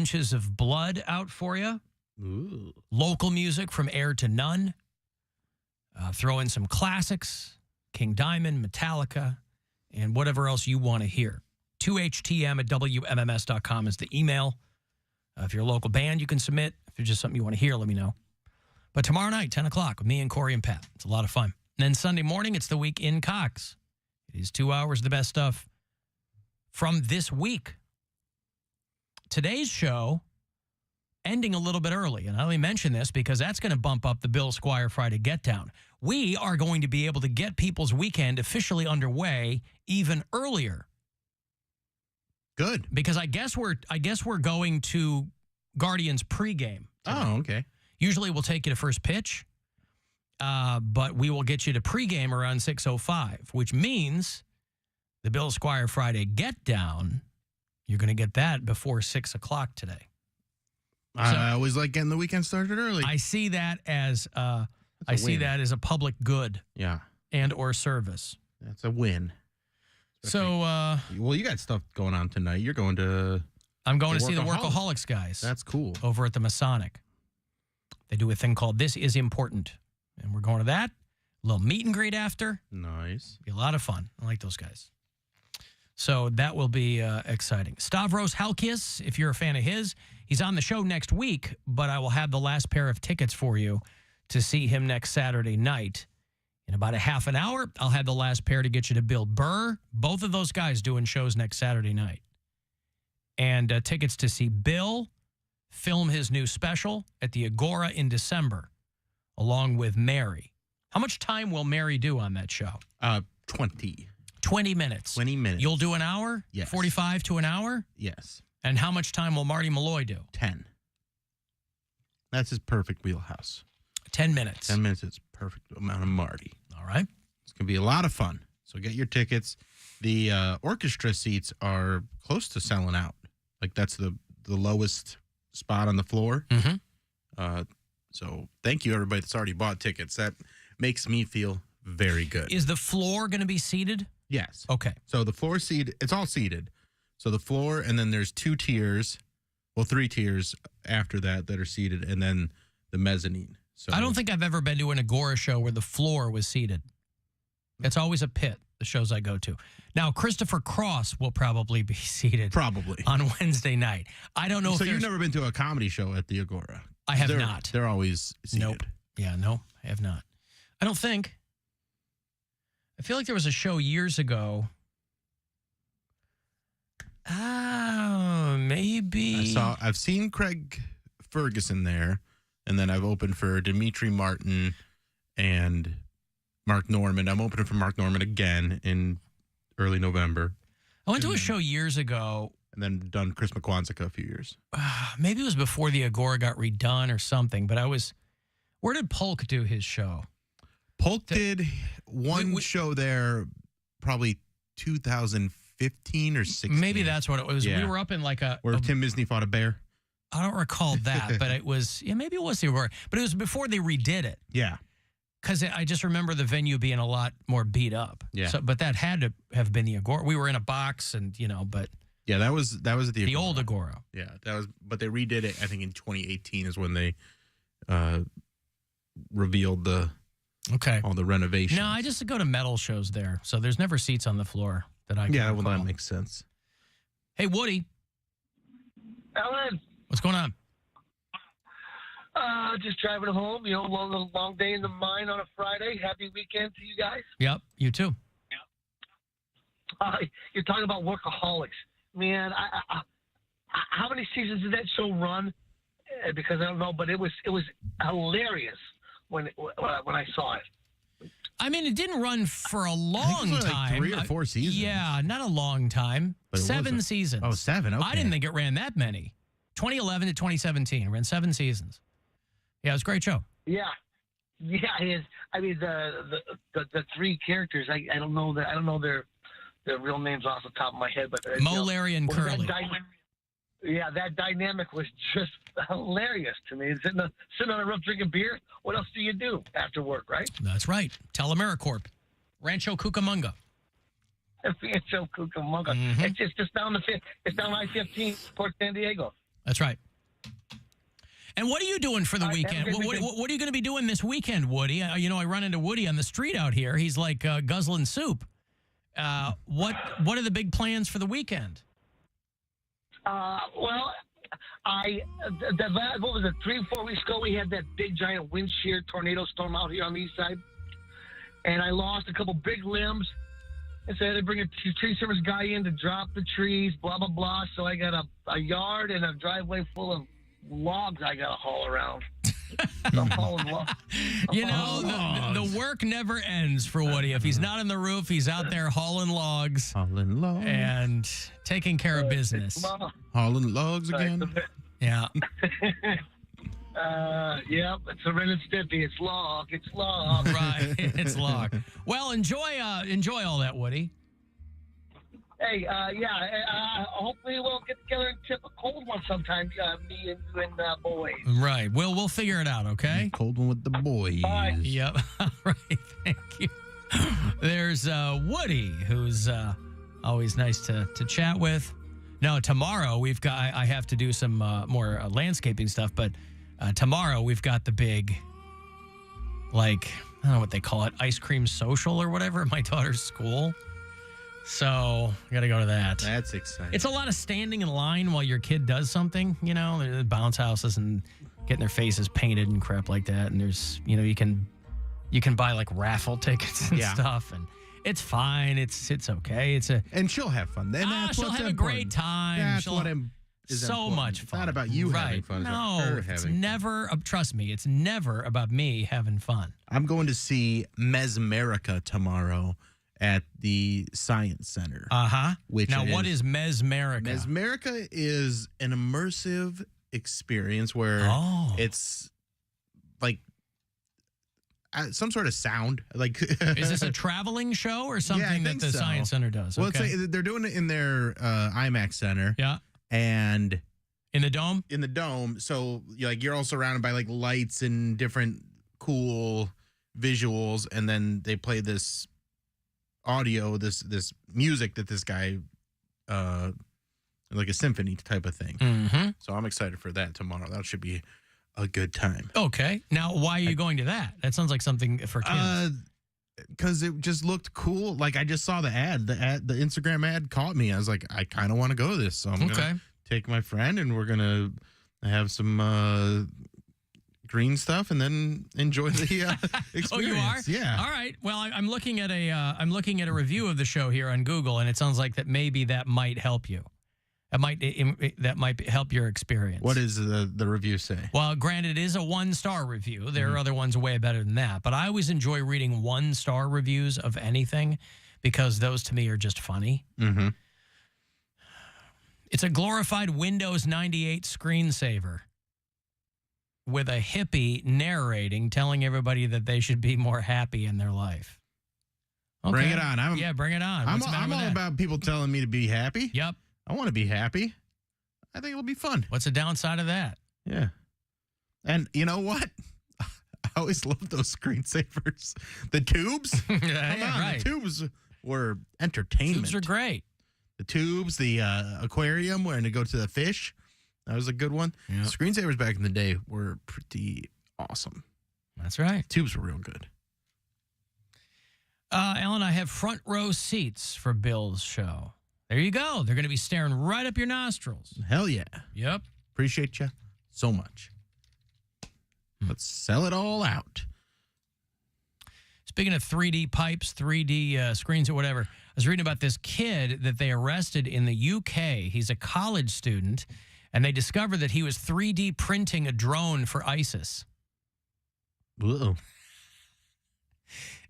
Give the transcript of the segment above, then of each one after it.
inches of blood out for you. Ooh. Local music from air to none. Throw in some classics, King Diamond, Metallica, and whatever else you want to hear. 2htm@wmms.com is the email. If you're a local band, you can submit. If it's just something you want to hear, let me know. But tomorrow night, 10 o'clock, with me and Corey and Pat. It's a lot of fun. And then Sunday morning, it's the week in Cox. It is 2 hours of the best stuff from this week. Today's show ending a little bit early. And I only mention this because that's going to bump up the Bill Squire Friday Get Down. We are going to be able to get people's weekend officially underway even earlier. Good. Because I guess we're going to Guardians pregame today. Oh, okay. Usually we'll take you to first pitch, but we will get you to pregame around 6:05, which means the Bill Squire Friday Get Down, you're going to get that before 6 o'clock today. I always like getting the weekend started early. I see that as that as a public good. Yeah. And or service. That's a win. So, well, you got stuff going on tonight. You're going to... I'm going to see the Workaholics guys. That's cool. Over at the Masonic. They do a thing called This Is Important. And we're going to that. A little meet and greet after. Nice. Be a lot of fun. I like those guys. So that will be exciting. Stavros Halkias, if you're a fan of his, he's on the show next week, but I will have the last pair of tickets for you to see him next Saturday night. In about a half an hour, I'll have the last pair to get you to Bill Burr. Both of those guys doing shows next Saturday night. And tickets to see Bill film his new special at the Agora in December, along with Mary. How much time will Mary do on that show? 20. 20 minutes. 20 minutes. You'll do an hour? Yes. 45 to an hour? Yes. And how much time will Marty Malloy do? 10. That's his perfect wheelhouse. 10 minutes. 10 minutes is perfect amount of Marty. All right. It's going to be a lot of fun. So get your tickets. The orchestra seats are close to selling out. Like that's the lowest spot on the floor. Mm-hmm. So thank you, everybody that's already bought tickets. That makes me feel very good. Is the floor going to be seated? Yes. Okay. So the floor seat, it's all seated. So the floor, and then there's 2 tiers, well, 3 tiers after that are seated, and then the mezzanine. So I don't think I've ever been to an Agora show where the floor was seated. It's always a pit, the shows I go to. Now, Christopher Cross will probably be seated. Probably. On Wednesday night. I don't know if So you've never been to a comedy show at the Agora? I have not. They're always seated. Nope. Yeah, no, I have not. I don't think. I feel like there was a show years ago. Oh, maybe. I've seen Craig Ferguson there, and then I've opened for Dimitri Martin and Mark Norman. I'm opening for Mark Norman again in early November. I went to a show years ago. And then done Chris McQuanzica a few years. Maybe it was before the Agora got redone or something, but where did Polk do his show? Polk did one show there probably 2015 or 16. Maybe that's what it was. Yeah. We were up in like where Tim Misny fought a bear. I don't recall that, but it was, maybe it was the Agora. But it was before they redid it. Yeah. Because I just remember the venue being a lot more beat up. Yeah. But that had to have been the Agora. We were in a box and, but. Yeah, that was the old Agora. Yeah, but they redid it, I think, in 2018 is when they revealed all the renovations. No, I just go to metal shows there. So there's never seats on the floor that I can recall. Well, that makes sense. Hey, Woody. Alan. What's going on? Just driving home, long day in the mine on a Friday. Happy weekend to you guys. Yep, you too. You're talking about Workaholics. Man, how many seasons did that show run? Because I don't know, but it was hilarious when I saw it. I mean, it didn't run for a long time. Like 3 or 4 seasons. Yeah, not a long time. But 7 seasons. Oh, 7. Okay. I didn't think it ran that many. 2011 to 2017, it ran 7 seasons. Yeah, it was a great show. Yeah, it is. I mean, the 3 characters. I don't know their real names off the top of my head, but Mo, Larry, and Curly. That dynamic was just hilarious to me. Sitting on a roof drinking beer. What else do you do after work, right? That's right. Telemericorp, Rancho Cucamonga. Rancho Cucamonga. Mm-hmm. It's just down it's down I-15, Port San Diego. That's right. And what are you doing for the All right, weekend? have a good weekend. What are you going to be doing this weekend, Woody? I run into Woody on the street out here. He's like guzzling soup. What are the big plans for the weekend? Well, what was it, 3 or 4 weeks ago, we had that big giant wind shear tornado storm out here on the east side. And I lost a couple big limbs. And so I had to bring a tree service guy in to drop the trees, blah, blah, blah. So I got a yard and a driveway full of logs I got to haul around. So I'm hauling logs. The work never ends for Woody. If he's not on the roof, he's out there hauling logs. Hauling logs. And taking care of business. Hauling logs again. Yeah. Yep, it's a Ren and Stimpy. It's log. It's log. Right. It's log. Well, enjoy all that, Woody. Hey, hopefully we'll get together and tip a cold one sometime, me and you and boys. Right. We'll figure it out, okay? Cold one with the boys. All right. Yep. All right. Thank you. There's Woody, who's always nice to chat with. No, tomorrow I have to do some more landscaping stuff, but tomorrow we've got the big, I don't know what they call it, ice cream social or whatever at my daughter's school. So I got to go to that. That's exciting. It's a lot of standing in line while your kid does something, the bounce houses and getting their faces painted and crap like that. And there's, you can buy raffle tickets and stuff, and it's fine. It's okay. And she'll have fun. Then she'll have a great time. That's what is so important. much fun. It's not about you having fun. It's about her it's having never. Trust me, it's never about me having fun. I'm going to see Mesmerica tomorrow at the Science Center. What is Mesmerica? Mesmerica is an immersive experience where it's like some sort of sound. Is this a traveling show or something that the Science Center does? Well, they're doing it in their IMAX Center. Yeah. And in the dome? In the dome. So you're all surrounded by lights and different cool visuals, and then they play this audio, this music that this guy like a symphony type of thing. Mm-hmm. So I'm excited for that tomorrow. That should be a good time. Okay. Now, why are you going to that? That sounds like something for kids. Because it just looked cool. I just saw the ad. The Instagram ad caught me. I was like, I kind of want to go to this. So I'm going to take my friend, and we're going to have some green stuff and then enjoy the experience. Oh, you are? Yeah. All right. Well, I'm looking at a review of the show here on Google, and it sounds like that maybe that might help you. That might help your experience. What does the review say? Well, granted, it is a 1-star review. There are other ones way better than that. But I always enjoy reading 1-star reviews of anything because those to me are just funny. Mm-hmm. It's a glorified Windows 98 screensaver with a hippie narrating, telling everybody that they should be more happy in their life. Okay. Bring it on. Bring it on. I'm all about people telling me to be happy. Yep. I want to be happy. I think it'll be fun. What's the downside of that? Yeah. And you know what? I always love those screensavers. The tubes. Come on, right. The tubes were entertainment. Tubes are great. The tubes, the aquarium where to go to the fish. That was a good one. Yep. Screensavers back in the day were pretty awesome. That's right. Tubes were real good. Alan, I have front row seats for Bill's show. There you go. They're going to be staring right up your nostrils. Hell yeah. Yep. Appreciate you so much. Let's sell it all out. Speaking of 3D pipes, 3D screens or whatever, I was reading about this kid that they arrested in the UK. He's a college student, and they discovered that he was 3D printing a drone for ISIS. Whoa.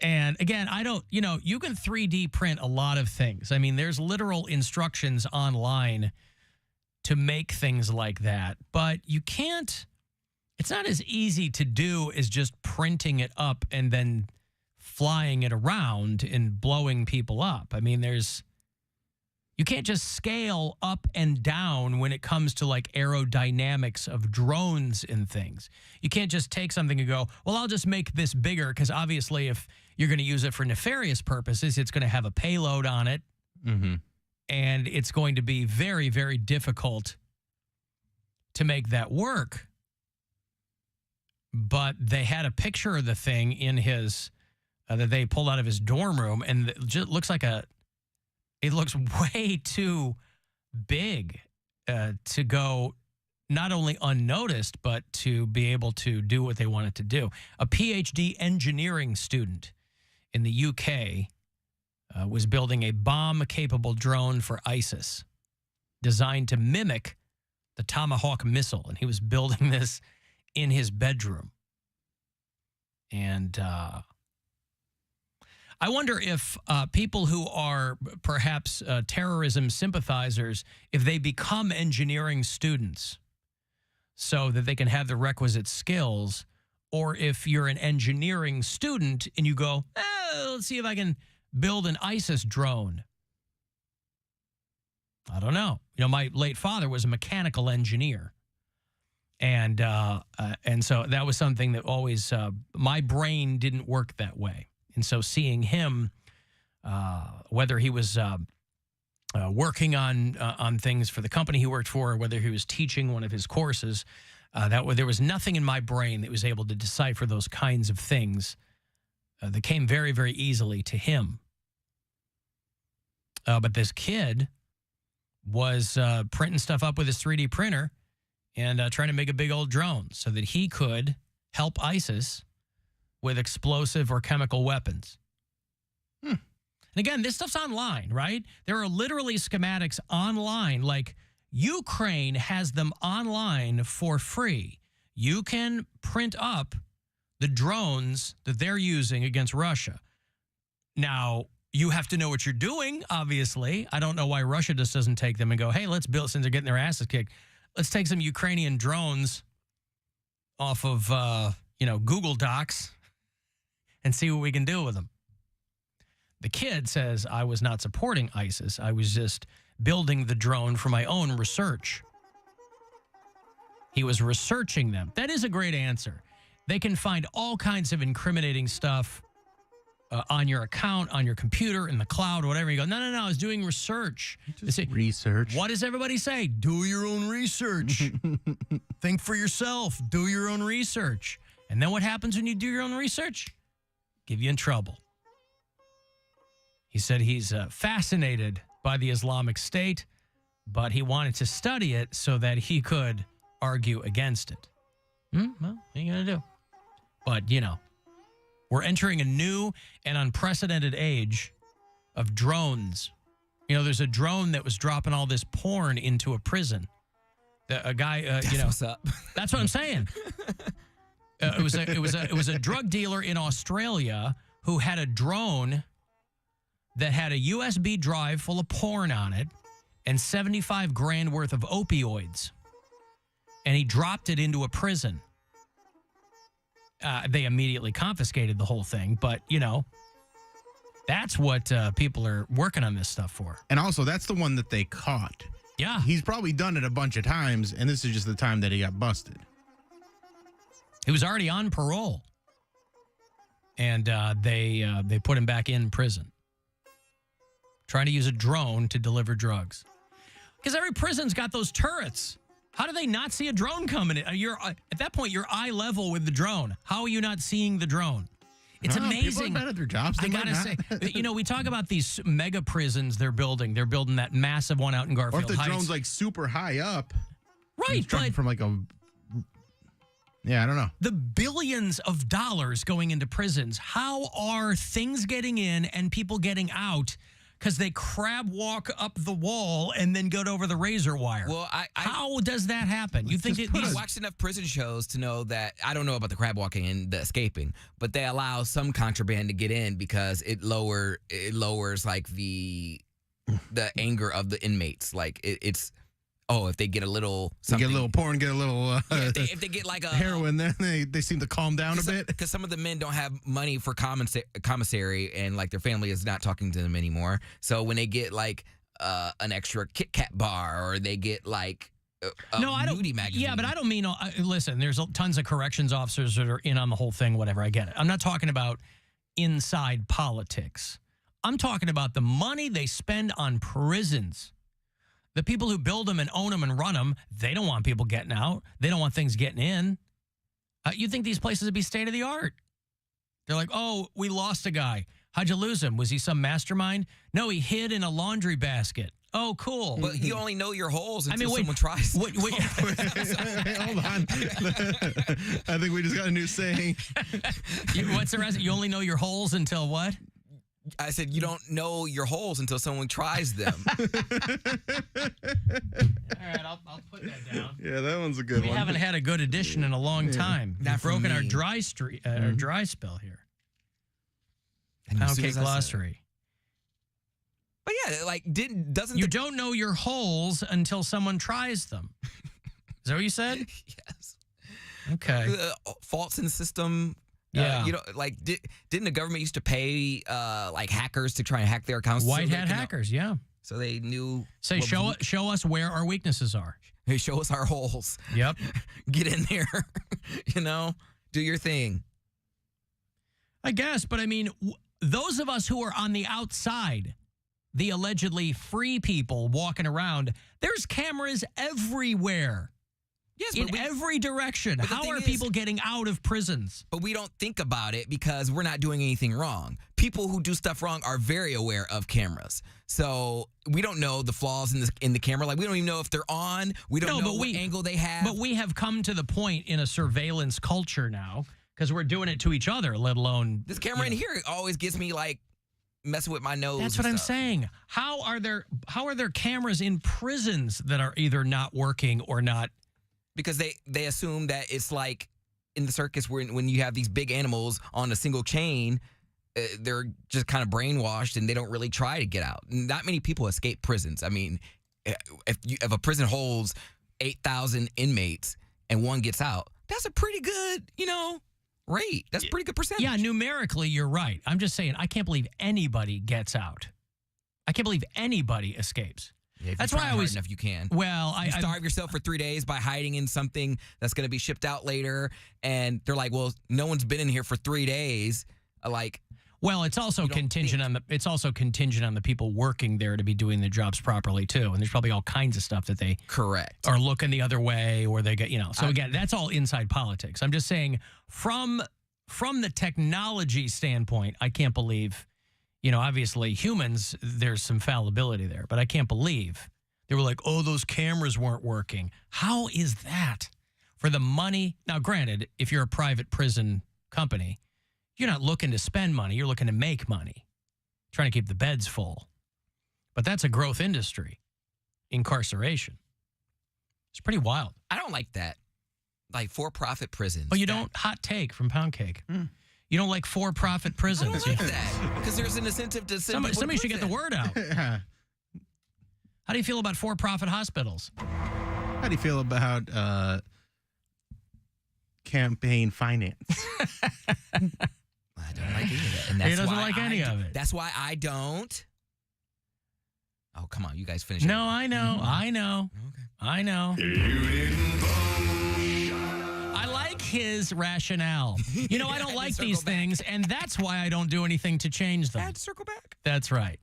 And again, you can 3D print a lot of things. I mean, there's literal instructions online to make things like that, but you can't, it's not as easy to do as just printing it up and then flying it around and blowing people up. I mean, you can't just scale up and down when it comes to aerodynamics of drones and things. You can't just take something and go, well, I'll just make this bigger, because obviously if you're going to use it for nefarious purposes, it's going to have a payload on it. Mm-hmm. And it's going to be very, very difficult to make that work. But they had a picture of the thing in his that they pulled out of his dorm room, and it just looks like it looks way too big to go not only unnoticed, but to be able to do what they wanted to do. A PhD engineering student in the UK was building a bomb-capable drone for ISIS designed to mimic the Tomahawk missile, and he was building this in his bedroom. And I wonder if people who are perhaps terrorism sympathizers, if they become engineering students so that they can have the requisite skills, or if you're an engineering student and you go, let's see if I can build an ISIS drone. I don't know. You know, my late father was a mechanical engineer. And so that was something that always, my brain didn't work that way. And so seeing him, whether he was working on things for the company he worked for, or whether he was teaching one of his courses, there was nothing in my brain that was able to decipher those kinds of things that came very, very easily to him. But this kid was printing stuff up with his 3D printer and trying to make a big old drone so that he could help ISIS with explosive or chemical weapons. And again, this stuff's online, right? There are literally schematics online. Like, Ukraine has them online for free. You can print up the drones that they're using against Russia. Now, you have to know what you're doing, obviously. I don't know why Russia just doesn't take them and go, hey, let's build, since they're getting their asses kicked, let's take some Ukrainian drones off of, Google Docs and see what we can do with them. The kid says, I was not supporting ISIS. I was just building the drone for my own research. He was researching them. That is a great answer. They can find all kinds of incriminating stuff on your account, on your computer, in the cloud, whatever. You go, no, I was doing research. Just research. What does everybody say? Do your own research. Think for yourself. Do your own research. And then what happens when you do your own research? Give you in trouble. He said he's fascinated by the Islamic State, but he wanted to study it so that he could argue against it. Well, what are you going to do? But, we're entering a new and unprecedented age of drones. There's a drone that was dropping all this porn into a prison. A guy, That's what's up. That's what I'm saying. It was a drug dealer in Australia who had a drone that had a USB drive full of porn on it and 75 grand worth of opioids. And he dropped it into a prison. They immediately confiscated the whole thing, but, that's what people are working on this stuff for. And also, that's the one that they caught. Yeah. He's probably done it a bunch of times, and this is just the time that he got busted. He was already on parole. And they put him back in prison. Trying to use a drone to deliver drugs. Because every prison's got those turrets. How do they not see a drone coming in? At that point, you're eye level with the drone. How are you not seeing the drone? It's amazing. People are bad at their jobs. I got to say, we talk about these mega prisons they're building. They're building that massive one out in Garfield Heights. Or if the Heights. drone's like super high up. Right, but from like yeah, I don't know. The billions of dollars going into prisons. How are things getting in and people getting out? Because they crab walk up the wall and then go over the razor wire. Well, how does that happen? You think I watched enough prison shows to know that I don't know about the crab walking and the escaping, but they allow some contraband to get in because it lowers like the anger of the inmates. Like it's if they get a little something, get a little porn, get a little if they get like a heroin, then they seem to calm down a bit. Because some of the men don't have money for commissary, and like their family is not talking to them anymore. So when they get like an extra Kit Kat bar, or they get like a nudie magazine. Yeah, but I don't mean. Listen, there's tons of corrections officers that are in on the whole thing. Whatever, I get it. I'm not talking about inside politics. I'm talking about the money they spend on prisons. The people who build them and own them and run them, they don't want people getting out. They don't want things getting in. You'd think these places would be state of the art. They're like, oh, we lost a guy. How'd you lose him? Was he some mastermind? No, he hid in a laundry basket. Oh, cool. But you only know your holes until someone tries. Wait, Hold on. I think we just got a new saying. What's the rest? You only know your holes until what? I said you don't know your holes until someone tries them. All right, I'll put that down. Yeah, that one's a good one. We haven't had a good edition in a long time. Not We've for broken me. our dry spell here. Poundcake glossary. But yeah, like doesn't you don't know your holes until someone tries them. Is that what you said? Yes. Okay. Faults in the system. Yeah. Like didn't the government used to pay like hackers to try and hack their accounts? White hat hackers, yeah. So they knew. Say, show us where our weaknesses are. Hey, show us our holes. Yep. Get in there. Do your thing. I guess, but I mean, those of us who are on the outside, the allegedly free people walking around, there's cameras everywhere. Yes, in every direction. How are people getting out of prisons? But we don't think about it because we're not doing anything wrong. People who do stuff wrong are very aware of cameras. So we don't know the flaws in the camera. Like, we don't even know if they're on. We don't know what angle they have. But we have come to the point in a surveillance culture now, because we're doing it to each other, let alone... This camera in here always gets me, like, messing with my nose. That's what I'm saying. How are there cameras in prisons that are either not working or not... Because they assume that it's like in the circus when you have these big animals on a single chain, they're just kind of brainwashed and they don't really try to get out. Not many people escape prisons. I mean, if a prison holds 8,000 inmates and one gets out, that's a pretty good, rate. That's a pretty good percentage. Yeah, numerically, you're right. I'm just saying, I can't believe anybody gets out. I can't believe anybody escapes. Yeah, that's why I always enough you can. Well, you starve yourself for 3 days by hiding in something that's going to be shipped out later, and they're like, "Well, no one's been in here for 3 days." Well, it's also contingent on the people working there to be doing their jobs properly too, and there's probably all kinds of stuff that they are looking the other way, or they get So again, that's all inside politics. I'm just saying from the technology standpoint, I can't believe. Obviously humans, there's some fallibility there, but I can't believe they were like, oh, those cameras weren't working. How is that? For the money? Now, granted, if you're a private prison company, you're not looking to spend money. You're looking to make money, trying to keep the beds full. But that's a growth industry, incarceration. It's pretty wild. I don't like that. Like for-profit prisons. Oh, you don't? Hot take from Poundcake. You don't like for-profit prisons. I don't like that because there's an incentive to send somebody should get the word out. How do you feel about for-profit hospitals? How do you feel about campaign finance? I don't like any of that. And he doesn't like any of it. That's why I don't. Oh, come on. You guys finish. No, I know. Mm-hmm. I know. Okay. I know. I like his rationale. I don't like these things, and that's why I don't do anything to change them. I had to circle back. That's right.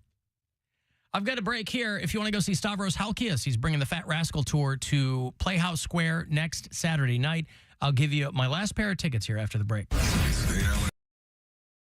I've got a break here. If you want to go see Stavros Halkias, he's bringing the Fat Rascal Tour to Playhouse Square next Saturday night. I'll give you my last pair of tickets here after the break.